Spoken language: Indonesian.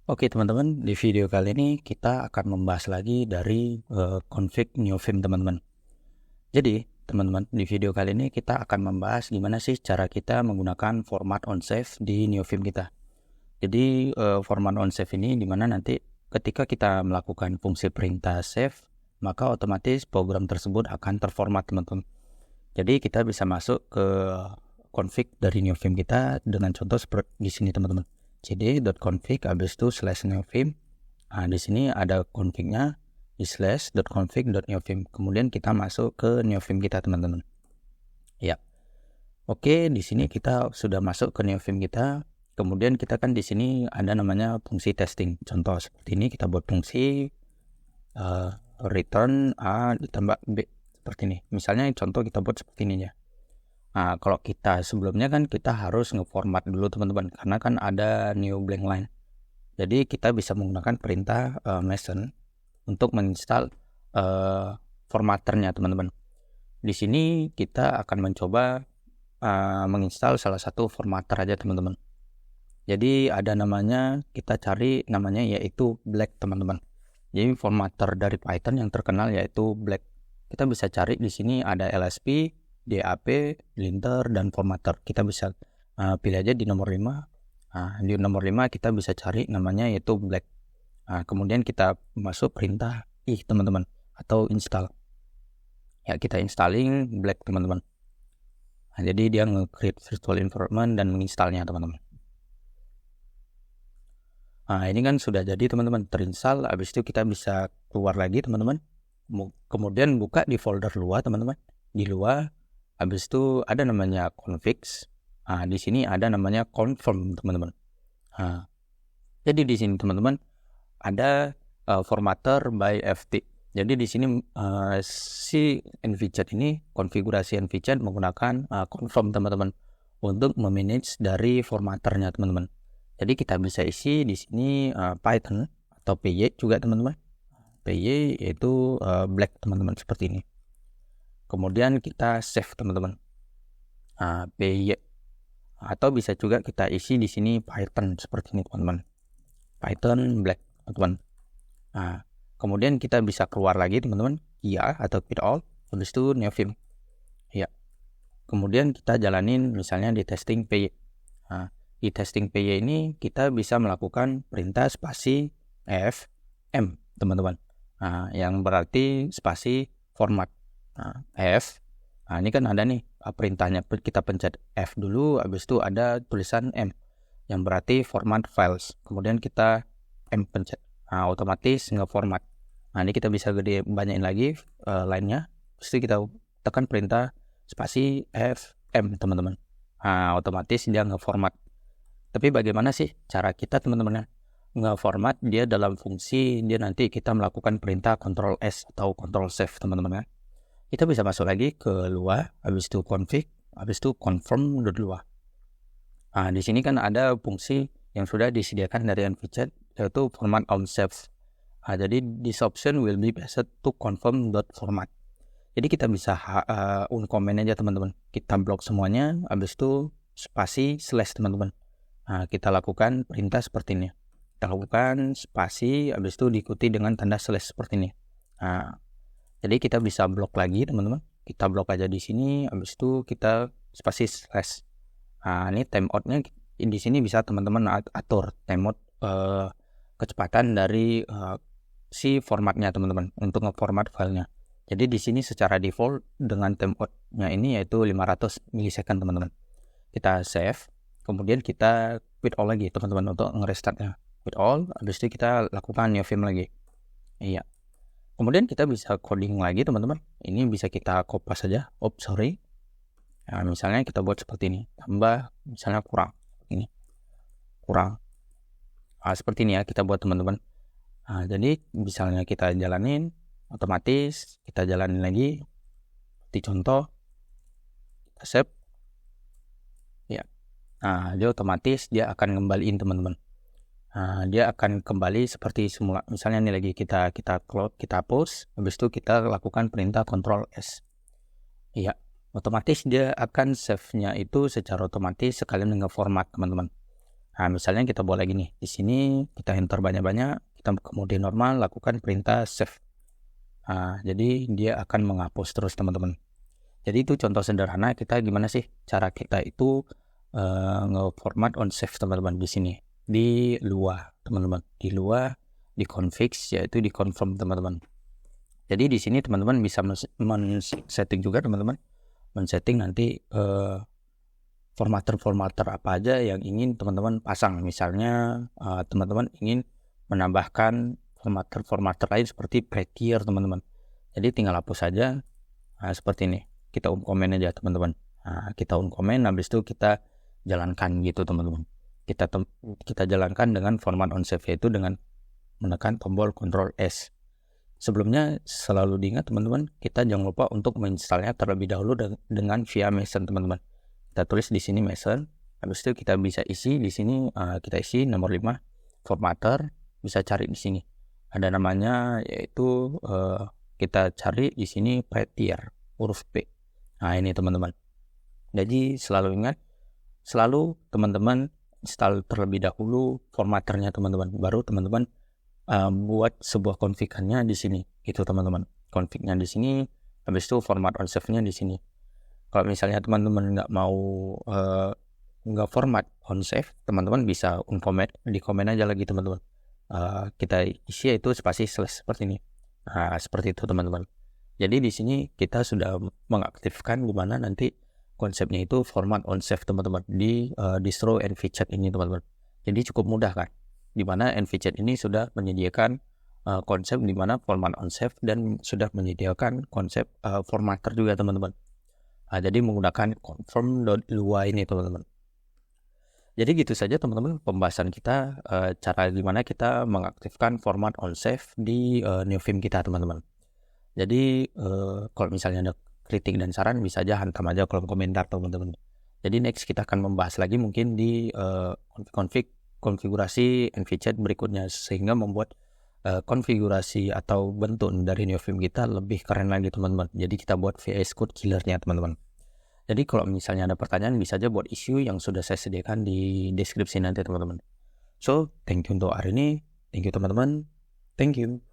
Oke teman-teman, di video kali ini kita akan membahas lagi dari config NeoVim teman-teman. Jadi teman-teman, di video kali ini kita akan membahas gimana sih cara kita menggunakan format onsave di NeoVim kita. Jadi format onsave ini dimana nanti ketika kita melakukan fungsi perintah save, maka otomatis program tersebut akan terformat teman-teman. Jadi kita bisa masuk ke config dari NeoVim kita dengan contoh seperti di sini teman-teman. cd.config habis itu /neovim. Nah, di sini ada config-nya di /config.neovim. Kemudian kita masuk ke neovim kita teman-teman. Ya. Oke, di sini kita sudah masuk ke neovim kita. Kemudian kita kan di sini ada namanya fungsi testing. Contoh seperti ini kita buat fungsi return A ditambah B seperti ini. Misalnya contoh kita buat seperti ini ya. Nah, kalau kita sebelumnya kan kita harus ngeformat dulu teman-teman, karena kan ada new blank line. Jadi kita bisa menggunakan perintah Mason untuk menginstal formatternya teman-teman. Di sini kita akan mencoba menginstal salah satu formatter aja teman-teman. Jadi ada namanya, kita cari namanya yaitu Black teman-teman. Jadi formatter dari Python yang terkenal yaitu Black. Kita bisa cari di sini ada LSP, DAP, linter, dan formatter. Kita bisa pilih aja di nomor 5. Di nomor 5 kita bisa cari namanya yaitu Black. Kemudian kita masuk perintah teman-teman, atau install. Ya, kita installing Black teman-teman. Jadi dia nge-create virtual environment dan menginstalnya teman-teman. Ini kan sudah jadi teman-teman, terinstall. Habis itu kita bisa keluar lagi teman-teman. Kemudian buka di folder luar teman-teman. Di luar habis itu ada namanya configs. Di sini ada namanya confirm teman-teman. Jadi di sini teman-teman ada formatter by FT. Jadi di sini si nvchat ini, konfigurasi nvchat menggunakan confirm teman-teman untuk memanage dari formatternya teman-teman. Jadi kita bisa isi di sini Python atau PY juga teman-teman. PY yaitu Black teman-teman seperti ini. Kemudian kita save teman-teman. PY, atau bisa juga kita isi di sini Python seperti ini teman-teman. Python Black teman-teman. Kemudian kita bisa keluar lagi teman-teman, ya atau quit all, habis itu neovim. Ya. Kemudian kita jalanin misalnya di testing PY. Di testing PY ini kita bisa melakukan perintah spasi fm teman-teman. Yang berarti spasi format. F. Ini kan ada nih perintahnya, kita pencet F dulu, habis itu ada tulisan M yang berarti format files. Kemudian kita M pencet. Otomatis nge-format. Ini kita bisa gede banyakin lagi lainnya. Terus kita tekan perintah spasi FM teman-teman. Otomatis dia nge-format. Tapi bagaimana sih cara kita teman-teman nge-format dia dalam fungsi dia nanti kita melakukan perintah Ctrl S atau Ctrl Save teman-teman ya. Kita bisa masuk lagi ke luar, habis itu config, habis itu confirm luar. Di sini kan ada fungsi yang sudah disediakan dari nvchat yaitu format onsave. Jadi this option will be based to confirm.format. Jadi kita bisa uncomment aja teman-teman. Kita blok semuanya, habis itu spasi slash teman-teman. Kita lakukan perintah seperti ini. Kita lakukan spasi, habis itu diikuti dengan tanda slash seperti ini. Jadi kita bisa blok lagi teman-teman. Kita blok aja di sini, habis itu kita spasi slash. Ini timeoutnya di sini bisa teman-teman atur timeout kecepatan dari si formatnya teman-teman untuk ngeformat filenya. Jadi di sini secara default dengan timeoutnya ini yaitu 500 milisecond teman-teman. Kita save, kemudian kita quit all lagi teman-teman untuk ngerestartnya. Quit all, habis itu kita lakukan neovim lagi. Iya. Kemudian kita bisa coding lagi teman-teman. Ini bisa kita copy saja. Misalnya kita buat seperti ini. Tambah misalnya kurang. Ini. Kurang. Seperti ini ya kita buat teman-teman. Jadi misalnya kita jalanin. Otomatis kita jalanin lagi. Seperti contoh. Kita save. Ya. Dia otomatis dia akan ngembaliin teman-teman. Dia akan kembali seperti semula. Misalnya ini lagi kita close, kita pause, habis itu kita lakukan perintah Ctrl S. Iya, otomatis dia akan save-nya itu secara otomatis sekalian nge-format teman-teman. Nah, misalnya kita buat lagi nih, di sini kita enter banyak-banyak, kita kemudian normal lakukan perintah save. Nah, jadi dia akan menghapus terus teman-teman. Jadi itu contoh sederhana kita gimana sih cara kita itu nge-format on save teman-teman di sini. Di luar teman-teman, di luar di configs yaitu di confirm teman-teman. Jadi di sini teman-teman bisa men-setting juga teman-teman, men-setting nanti formatter apa aja yang ingin teman-teman pasang. Misalnya teman-teman ingin menambahkan formatter lain seperti prettier teman-teman. Jadi tinggal hapus saja. Nah, seperti ini. Kita uncomment aja teman-teman. Nah, kita uncomment, habis itu kita jalankan gitu teman-teman. Kita jalankan dengan format on save, yaitu dengan menekan tombol Ctrl S. Sebelumnya selalu diingat teman-teman, kita jangan lupa untuk menginstalnya terlebih dahulu dengan via Mason teman-teman. Kita tulis di sini Mason, habis itu kita bisa isi di sini, kita isi nomor 5 formatter, bisa cari di sini. Ada namanya yaitu kita cari di sini prettier huruf P. Nah, ini teman-teman. Jadi selalu ingat, selalu teman-teman install terlebih dahulu formatternya teman-teman, baru teman-teman buat sebuah config-nya di sini gitu teman-teman. Config-nya di sini, habis itu format on save-nya di sini. Kalau misalnya teman-teman nggak format on save, teman-teman bisa uncomment, di comment aja lagi teman-teman. Kita isi itu spasi slash seperti ini. Nah, seperti itu teman-teman. Jadi di sini kita sudah mengaktifkan di mana nanti konsepnya itu format on save teman-teman di distro NVChat ini teman-teman. Jadi cukup mudah kan, di mana NVChat ini sudah menyediakan konsep di mana format on save dan sudah menyediakan konsep formatter juga teman-teman. Jadi menggunakan confirm.lua ini teman-teman. Jadi gitu saja teman-teman pembahasan kita cara gimana kita mengaktifkan format on save di Neofim kita teman-teman. Jadi kalau misalnya ada kritik dan saran bisa aja hantam aja kolom komentar teman-teman. Jadi next kita akan membahas lagi mungkin di konfigurasi NVChat berikutnya, sehingga membuat konfigurasi atau bentuk dari Neofim kita lebih keren lagi teman-teman. Jadi kita buat VS Code killernya teman-teman. Jadi kalau misalnya ada pertanyaan bisa aja buat issue yang sudah saya sediakan di deskripsi nanti teman-teman. So, thank you untuk hari ini. Thank you teman-teman. Thank you.